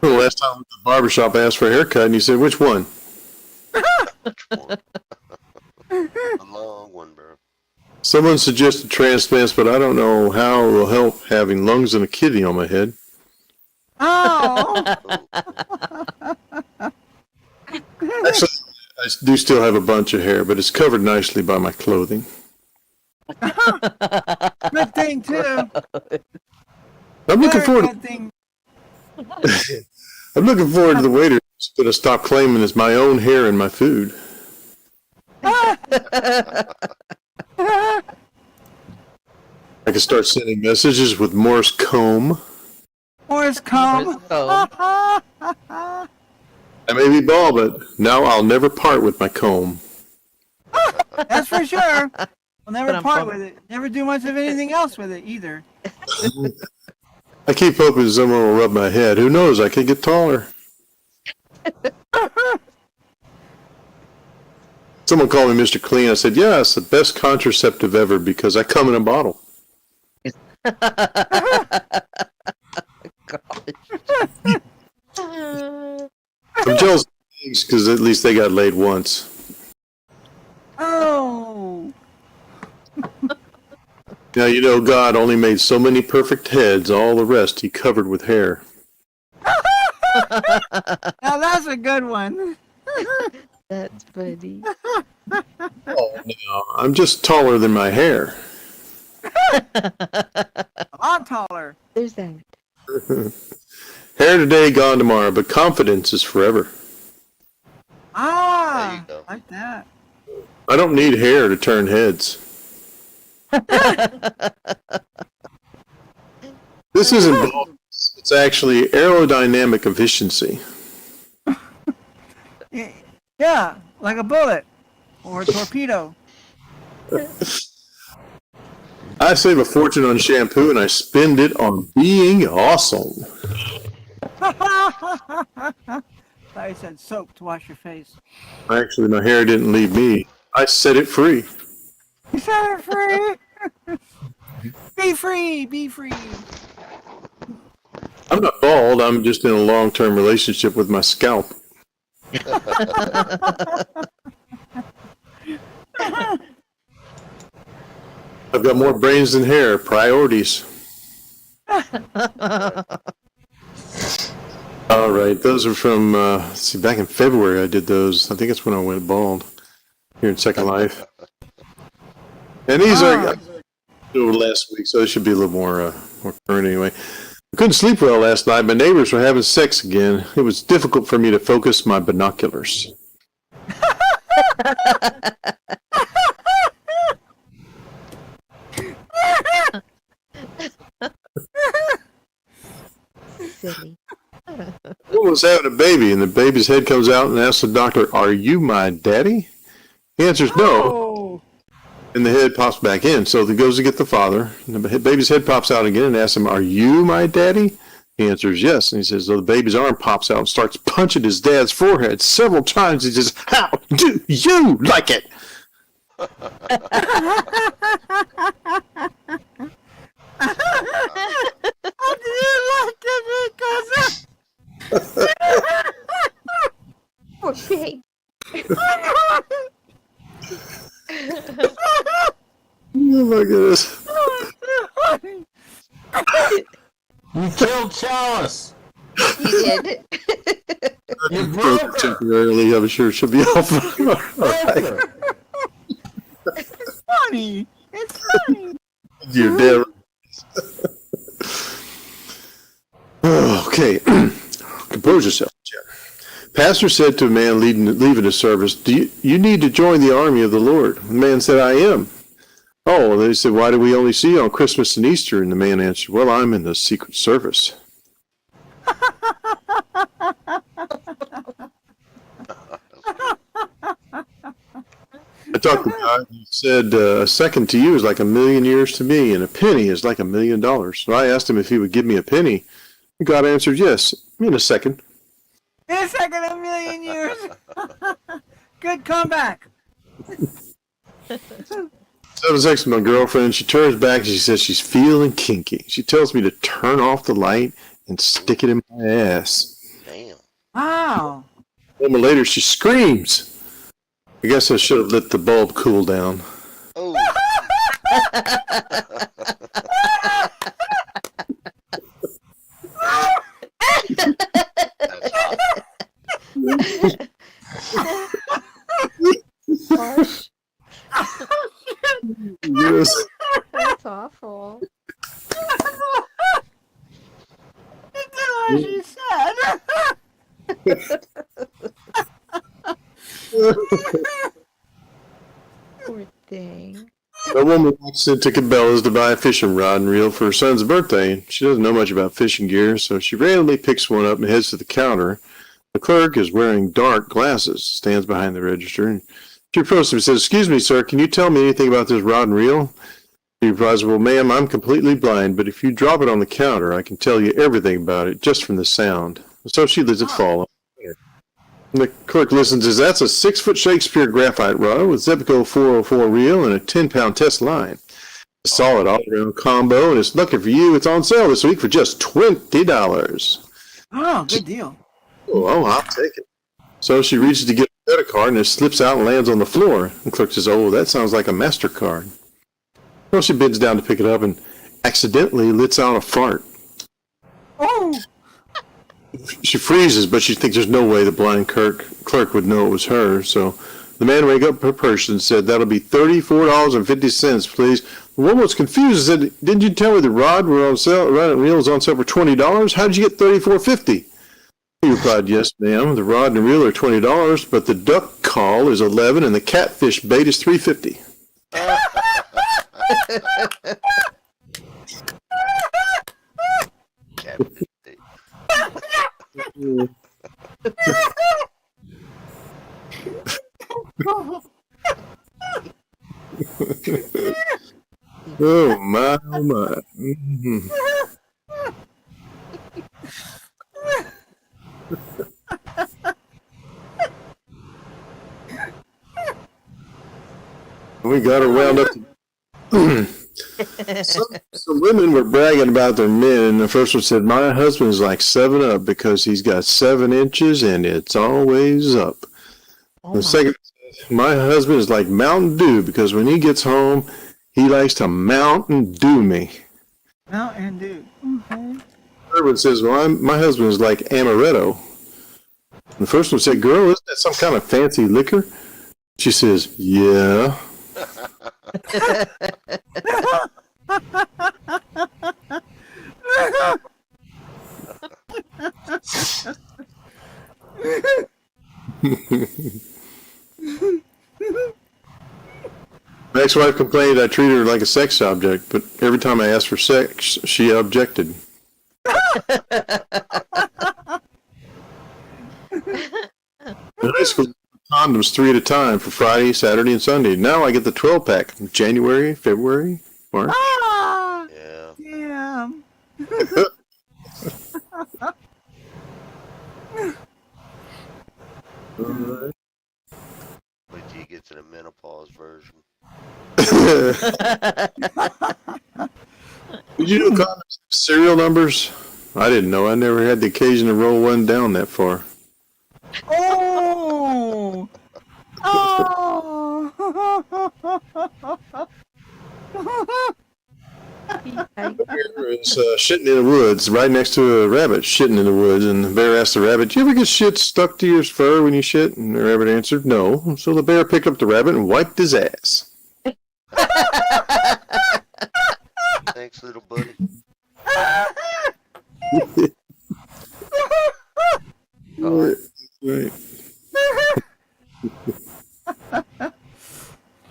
last time I went to the barbershop, I asked for a haircut, and he said, "Which one?" The long one, bro. Someone suggested transplants, but I don't know how it will help having lungs and a kidney on my head. Oh, Actually, I do still have a bunch of hair, but it's covered nicely by my clothing. good thing too. I'm looking Very forward. good thing. I'm looking forward to the waiter going to stop claiming it's my own hair in my food. I can start sending messages with Morse comb. Morse comb. Morse I may be bald, but now I'll never part with my comb. That's for sure. We'll never But part with it. Never do much of anything else with it either. I keep hoping someone will rub my head. Who knows? I could get taller. Someone called me Mr. Clean. I said, yeah, it's the best contraceptive ever because I come in a bottle. I'm jealous of pigs because at least they got laid once. Oh. Now, you know, God only made so many perfect heads. All the rest he covered with hair. Now that's a good one. That's funny. Oh, no. I'm just taller than my hair. A lot taller. There's that. Hair today, gone tomorrow, but confidence is forever. Ah, There you go. like that. I don't need hair to turn heads. This isn't bald. It's actually aerodynamic efficiency. Yeah, like a bullet or a torpedo. I save a fortune on shampoo and I spend it on being awesome. I said soap to wash your face. Actually, my hair didn't leave me. I set it free. You set it free. Be free. Be free. I'm not bald. I'm just in a long-term relationship with my scalp. I've got more brains than hair. Priorities. All right, those are from, let's see, back in February I did those. I think that's when I went bald here in Second Life. And these are over last week, so it should be a little more current anyway. I couldn't sleep well last night. My neighbors were having sex again. It was difficult for me to focus my binoculars. Silly. Woman was having a baby, and the baby's head comes out and asks the doctor, "Are you my daddy?" He answers no, Oh. and the head pops back in. So he goes to get the father, and the baby's head pops out again and asks him, "Are you my daddy?" He answers yes, and he says, so the baby's arm pops out and starts punching his dad's forehead several times. He says, "How do you like it?" How do you like it, because Poor pig. Oh my goodness. You killed Chalice. You did. You broke her. Temporarily, I'm sure she'll be off. All right. It's funny. It's funny. You're dead. Okay. Compose yourself, Jim. Pastor said to a man leaving a service, "Do you need to join the army of the Lord?" The man said, "I am." Oh, and they said, "Why do we only see you on Christmas and Easter?" And the man answered, "Well, I'm in the Secret Service." I talked to God, and he said, "A second to you is like a million years to me, and a penny is like $1 million." So I asked him if he would give me a penny. And God answered, "Yes, in a second." In a second, 1,000,000 years. Good comeback. So I was texting my girlfriend. She turns back and she says she's feeling kinky. She tells me to turn off the light and stick it in my ass. Damn. Wow. A moment later, she screams. I guess I should have let the bulb cool down. Oh. That's hot. Gosh, Yes. that's awful. That's what she said. Poor thing. A woman walks into Cabela's to buy a fishing rod and reel for her son's birthday. She doesn't know much about fishing gear, so she randomly picks one up and heads to the counter. The clerk is wearing dark glasses, stands behind the register, and she approaches him and says, "Excuse me, sir, can you tell me anything about this rod and reel?" He replies, "Well, ma'am, I'm completely blind, but if you drop it on the counter, I can tell you everything about it just from the sound." So she lets it fall. And the clerk listens and says, "That's a 6-foot Shakespeare graphite rod with Zebco 404 reel and a 10-pound test line. A solid all-around combo, and it's lucky for you. It's on sale this week for just $20. Oh, good deal. Oh, I'll take it. So she reaches to get a credit card, and it slips out and lands on the floor. The clerk says, "Oh, that sounds like a MasterCard." Well, she bends down to pick it up and accidentally lets out a fart. Oh. She freezes, but she thinks there's no way the blind clerk would know it was her. So the man rang up her purse and said, "That'll be $34.50, please." The woman was confused and said, "Didn't you tell me the rod were on sale? Rod and reel was on sale for $20. How did you get $34.50?" He replied, "Yes, ma'am. The rod and reel are $20, but the duck call is $11 and the catfish bait is $3.50." Oh my, oh my. Mhm. We got her wound up. Some women were bragging about their men, and the first one said, "My husband's like 7-Up because he's got 7 inches and it's always up." Oh The my. second said, "My husband is like Mountain Dew because when he gets home, he likes to Mountain Dew me." Mountain Dew. Okay. The third one says, "Well, my husband is like Amaretto." The first one said, "Girl, isn't that some kind of fancy liquor?" She says, "Yeah." My ex-wife complained I treated her like a sex object, but every time I asked for sex, she objected. In high school, condoms 3 at a time for Friday, Saturday, and Sunday. Now I get the 12-pack. January, February, March. Ah, Yeah. damn. Wait till you get to the menopause version. Did you know condoms have serial numbers? I didn't know. I never had the occasion to roll one down that far. Oh! Oh! The bear was shitting in the woods, right next to a rabbit shitting in the woods, and the bear asked the rabbit, "Do you ever get shit stuck to your fur when you shit?" And the rabbit answered, "No." So the bear picked up the rabbit and wiped his ass. Thanks, little buddy. Right. Right.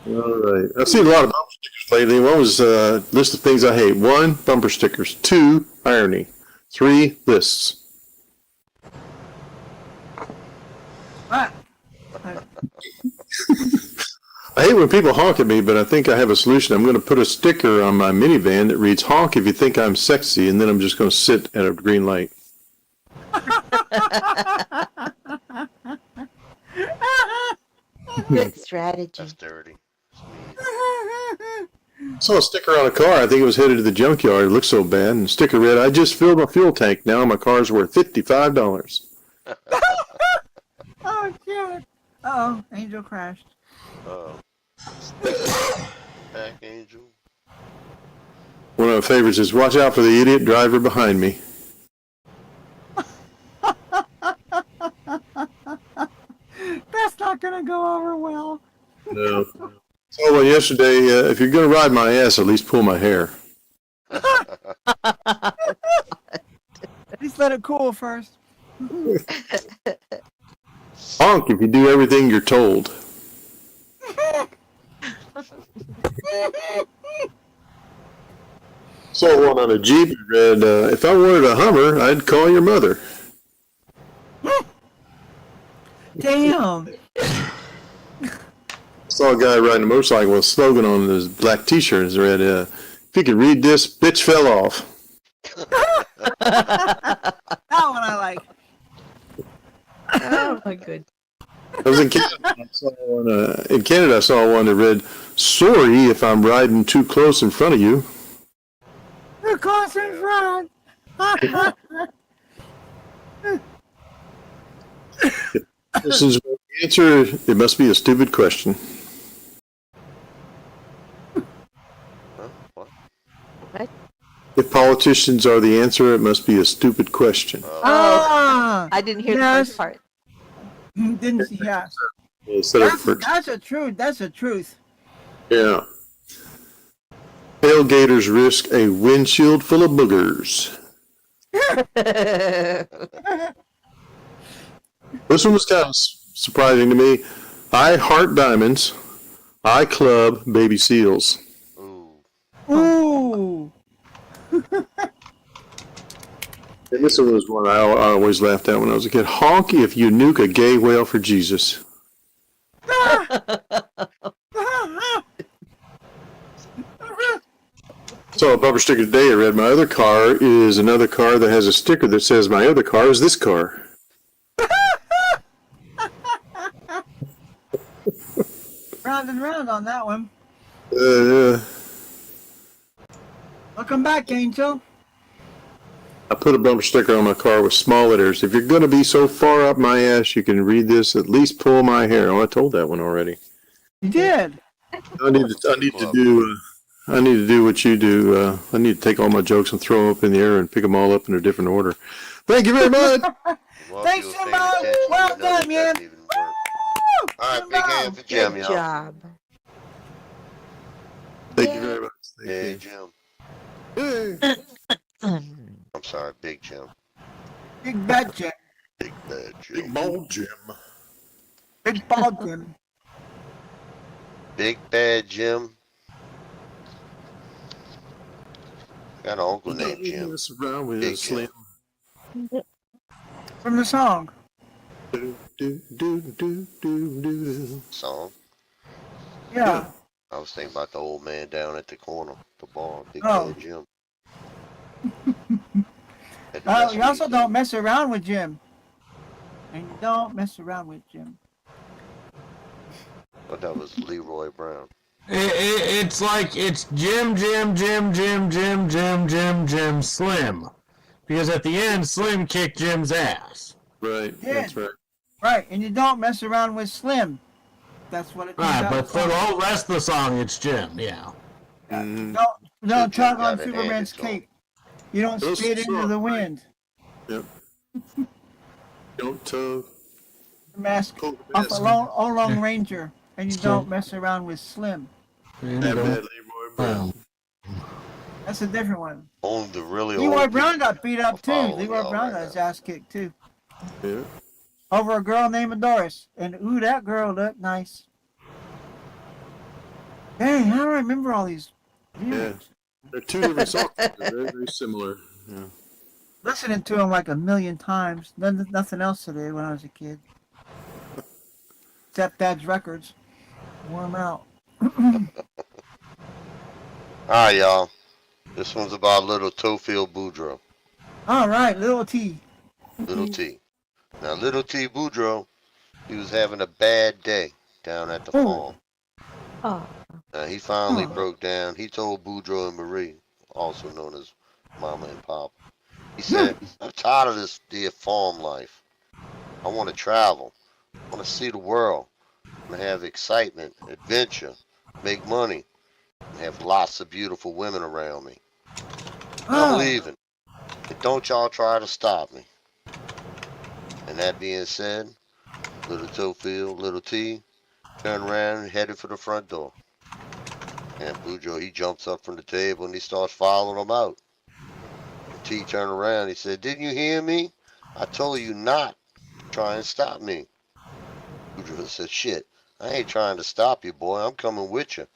All right. I've seen a lot of bumper stickers lately. One was a list of things I hate. 1, bumper stickers. 2, irony. 3, lists. Ah, I hate when people honk at me, but I think I have a solution. I'm going to put a sticker on my minivan that reads, "Honk if you think I'm sexy," and then I'm just going to sit at a green light. Good strategy. That's dirty. Sweet. I saw a sticker on a car. I think it was headed to the junkyard. It looked so bad. And the sticker read, "I just filled my fuel tank. Now my car's worth $55. oh, shit. Uh-oh, Angel crashed. Oh. Back, Angel. One of my favorites is, "Watch out for the idiot driver behind me." That's not gonna go over well. No. Saw one yesterday. If you're going to ride my ass, at least pull my hair. At least let it cool first. Honk if you do everything you're told. Saw one on a Jeep that read, "If I wanted a Hummer, I'd call your mother." Damn. Saw a guy riding a motorcycle with a slogan on his black t-shirt that read, "If you could read this, bitch fell off." That one I like. Oh my good. I was in Canada. I saw one that read, "Sorry if I'm riding too close in front of you." You're close in front. This is the answer. It must be a stupid question. Huh? What? If politicians are the answer, it must be a stupid question. Ah, I didn't hear the Yes. first part. didn't see. Yeah, Instead of that's a truth. That's a truth. yeah. Tailgaters risk a windshield full of boogers. This one was kind of surprising to me. I heart diamonds. I club baby seals. Ooh. Ooh. And this one was one I always laughed at when I was a kid. Honk if you nuke a gay whale for Jesus. Saw a bumper sticker today. I read my other car is another car that has a sticker that says my other car is this car. Round and round on that one. Yeah. Welcome back, Angel. I put a bumper sticker on my car with small letters. If you're going to be so far up my ass, you can read this. At least pull my hair. Oh, I told that one already. You did. I need to do what you do. I need to take all my jokes and throw them up in the air and pick them all up in a different order. Thank you very much. Well, Thanks, if you were Jimbo. paying attention, Well you know that done, man. doesn't even work. All right, big hand for Jim, Good y'all. job. Thank you very much. Hey, Thank Jim. you. Hey. I'm sorry, Big Jim. Big bad Jim. Big bad Jim. Big bald Jim. Big ball Jim. Big bad Jim. Got an uncle named Jim. Mess around with Big a slim. From the song. Do, do, do, do, do, do. Song. Yeah. I was thinking about the old man down at the corner, the bar, Big Oh. bad Jim. You also don't mess around with Jim. And you don't mess around with Jim. But that was Leroy Brown. It's like it's Jim, Slim. Because at the end, Slim kicked Jim's ass. Right, Yeah. that's right. Right, and you don't mess around with Slim. That's what it comes Right, out but to. for the whole rest of the song, it's Jim, yeah. Mhm. Don't tug Got on it Superman's handed to him. cape. You don't Those spit into suck, the right? wind. Yep. Don't tug. The mask Pull the off mask. a Lone Ranger. And you don't mess around with Slim. And That don't- bad Leroy Brown. That's a different one. Only the really Leroy old Brown people got beat up too. following Leroy y'all Brown right got his now. ass kicked too. Yeah. Over a girl named Doris. And ooh, that girl looked nice. Dang, how do I remember all these? Yeah. They're two different songs. They're very, very similar. Yeah. Listening to them like a million times. Nothing else to do when I was a kid. Except Dad's records. Wore 'em out. Alright, y'all. This one's about little Tofield Boudreaux. All right, little T. Little T. Now, little T Boudreaux, he was having a bad day down at the Oh. farm. Oh, Now, he finally Oh. broke down. He told Boudreaux and Marie, also known as Mama and Papa. He said, I'm tired of this dear farm life. I want to travel. I want to see the world. I want to have excitement, adventure, make money, and have lots of beautiful women around me. I'm Oh, leaving. And don't y'all try to stop me. And that being said, little Tofield, little T, turned around and headed for the front door. And Boudreaux, he jumps up from the table and he starts following him out. And T turned around, he said, didn't you hear me? I told you not to try and stop me. Boudreaux said, shit, I ain't trying to stop you, boy. I'm coming with you.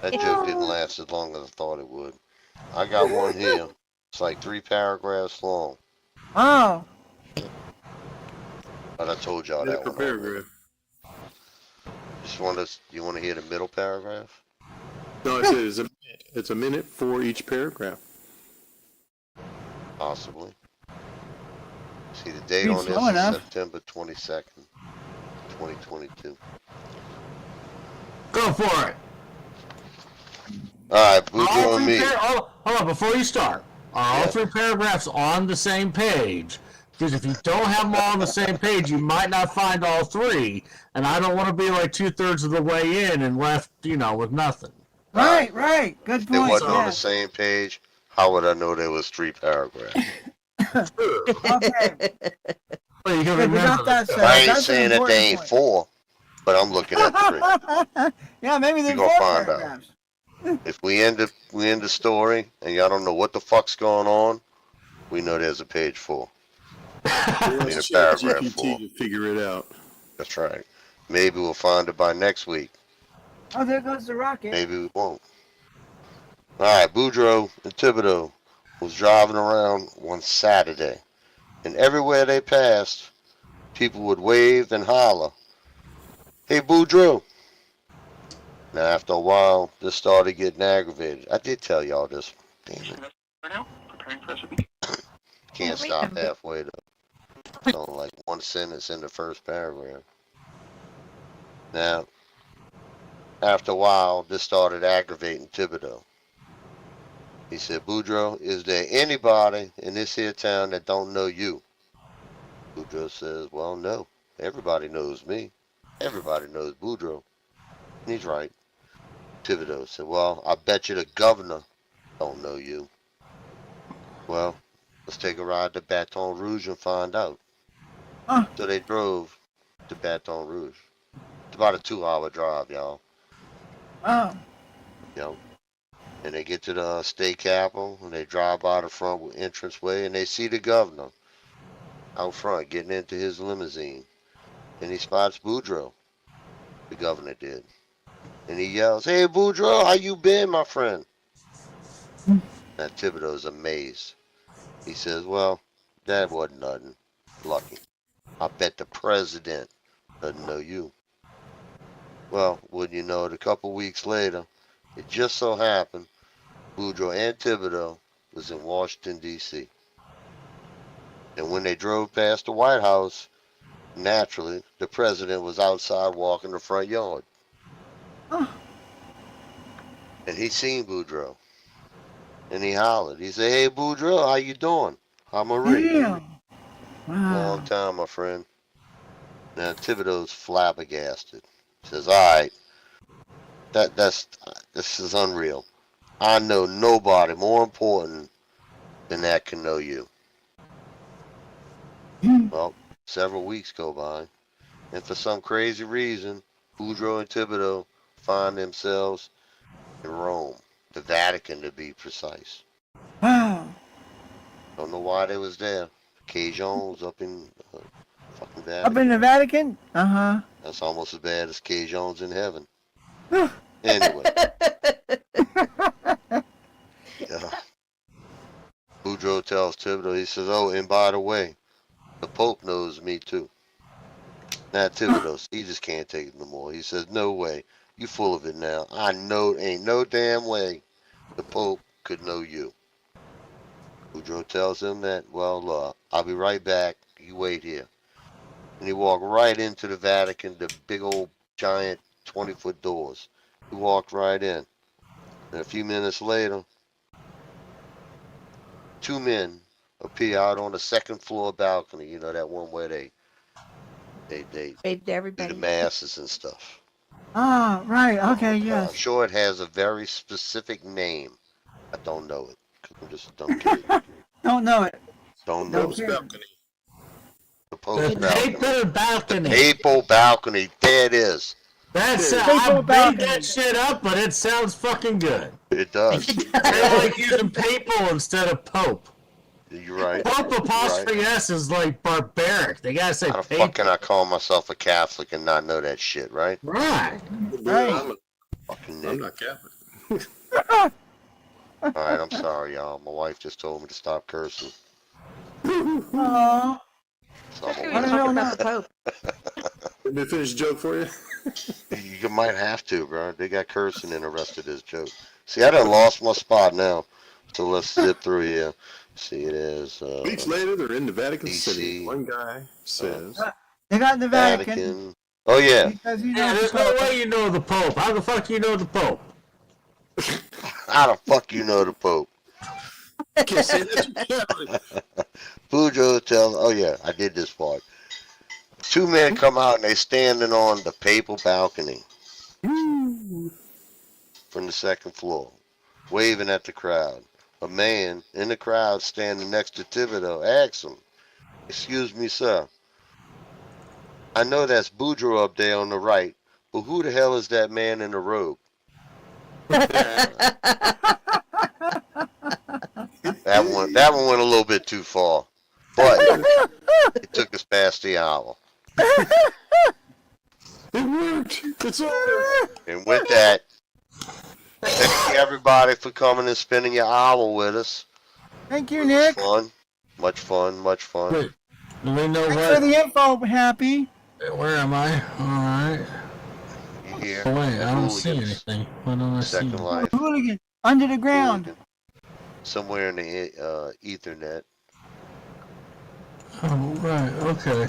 That joke didn't last as long as I thought it would. I got one here. It's like 3 paragraphs long. oh, But I told y'all that Per one. already. paragraph. You want to hear the middle paragraph? No, I said it's a minute for each paragraph. Possibly. See, the date Read on this slow is enough. September 22nd, 2022. Go for it. Alright, All Boudreaux and three me. hold on, before you start. Are all Yeah. 3 paragraphs on the same page? Because if you don't have them all on the same page, you might not find all 3. And I don't want to be like 2/3 of the way in and left, with nothing. right. Good If it point. wasn't on the Yes. same page, how would I know there was 3 paragraphs? Okay. Well, you can Good, we remember got that that. set. I ain't That's an saying that important they ain't point. 4, but I'm looking at 3. Yeah, maybe there's gonna 4 find out. paragraphs. If we end the story and y'all don't know what the fuck's going on, we know there's a page 4. Let's a check paragraph GPT full. to figure it out. That's right. Maybe we'll find it by next week. Oh, there goes the rocket. Maybe we won't. Alright, Boudreaux and Thibodeau was driving around one Saturday, and everywhere they passed, people would wave and holler, "Hey, Boudreaux." Now, after a while, this started getting aggravated. I did tell y'all this. Damn it. Can't stop halfway, though. It's only like one sentence in the first paragraph. Now, after a while, this started aggravating Thibodeau. He said, "Boudreaux, is there anybody in this here town that don't know you?" Boudreaux says, "Well, no. Everybody knows me. Everybody knows Boudreaux." And he's right. Thibodeau said, "Well, I bet you the governor don't know you." "Well, let's take a ride to Baton Rouge and find out." Huh. So they drove to Baton Rouge. It's about a 2-hour drive, y'all. Oh. You know, and they get to the state capitol, and they drive by the front entranceway, and they see the governor out front getting into his limousine. And he spots Boudreaux, the governor did. And he yells, "Hey, Boudreaux, how you been, my friend?" Now, Thibodeau's amazed. He says, "Well, that wasn't nothing. Lucky. I bet the president doesn't know you." Well, wouldn't you know it, a couple weeks later, it just so happened Boudreaux and Thibodeau was in Washington, D.C. And when they drove past the White House, naturally, the president was outside walking the front yard. Oh. And he seen Boudreaux. And he hollered. He said, "Hey, Boudreaux, how you doing? How Marie?" Damn. Wow. "Long time, my friend." Now, Thibodeau's flabbergasted. He says, "All right, this is unreal. I know nobody more important than that can know you." Well, several weeks go by, and for some crazy reason, Boudreaux and Thibodeau find themselves in Rome, the Vatican to be precise. Wow. Don't know why they was there. Cajons up in fucking Up Vatican. in the Vatican? Uh-huh. That's almost as bad as Cajons in heaven. Anyway. Boudreaux tells Thibodeau, he says, "Oh, and by the way, the Pope knows me too." Now, Thibodeau, he just can't take it no more. He says, "No way. You full of it now. I know ain't no damn way the Pope could know you." Boudreaux tells him that, "Well, I'll be right back. You wait here." And he walked right into the Vatican, the big old giant 20-foot doors. He walked right in. And a few minutes later, 2 men appear out on the second floor balcony. You know, that one where they Wait, do everybody. the masses and stuff. Ah, right. Okay, I'm yes. sure it has a very specific name. I don't know it. 'Cause I'm just a dumb kid. Don't know it. Don't know Don't it. care. The Pope's The balcony. paper balcony. Papal balcony. There it is. That's Paper I made balcony. that shit up, but it sounds fucking good. It does. I like using papal instead of pope. You're right. Pope apostrophe S is like barbaric. They gotta say How the fuck can papal. I call myself a Catholic and not know that shit, right? Right. Right. Fucking I'm Nick. not Catholic. Alright, I'm sorry, y'all. My wife just told me to stop cursing. Oh. So I'm Especially gonna- when you I talk don't about the Pope. Let me finish a joke for you. You might have to, bro. They got cursing in the rest of this joke. See, I done lost my spot now. So let's zip through here. See, it is Weeks later, they're in the Vatican DC. City. One guy says, They got in the Vatican. Vatican. Oh yeah. Because he Yeah, knows there's the no Pope. way you know the Pope. How the fuck you know the Pope? How the fuck you know the Pope? "Can't say that to Catholic." Boudreaux tells. Oh yeah, I did this part. 2 men come out and they standing on the papal balcony from the second floor, waving at the crowd. A man in the crowd standing next to Thibodeau asks him, "Excuse me, sir. I know that's Boudreaux up there on the right, but who the hell is that man in the robe?" That one went a little bit too far, but it took us past the hour. It worked. It's over. And with that, thank you everybody for coming and spending your hour with us. Thank you, It was Nick. fun. Much fun, much fun. Wait. Do we know Thanks for what? the info, Happy. Where am I? Alright. You hear? Oh, wait, I don't see Hooligans. anything. What do I see? Second Life. Hooligan. Under the ground. Hooligan. Somewhere in the Ethernet. Oh, right, okay.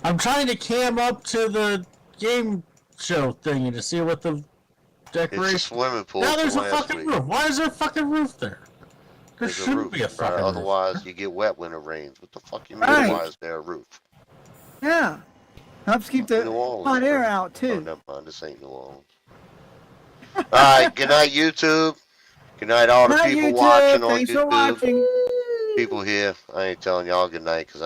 I'm trying to cam up to the game show thingy to see what the It's a decoration. swimming pool Now from there's a last fucking week. roof. Why is there a fucking roof there? There There's a shouldn't roof, be a bro. fucking Otherwise, you get wet when it rains. What the fuck you mean? Right. Why is there a roof? Yeah. Helps keep the New Orleans, hot air bro. out, Oh, too. never mind. This ain't New Orleans. All right. Good night, YouTube. Good night, all the Night, people YouTube. watching on Thanks for YouTube. watching. People here. I ain't telling y'all good night because I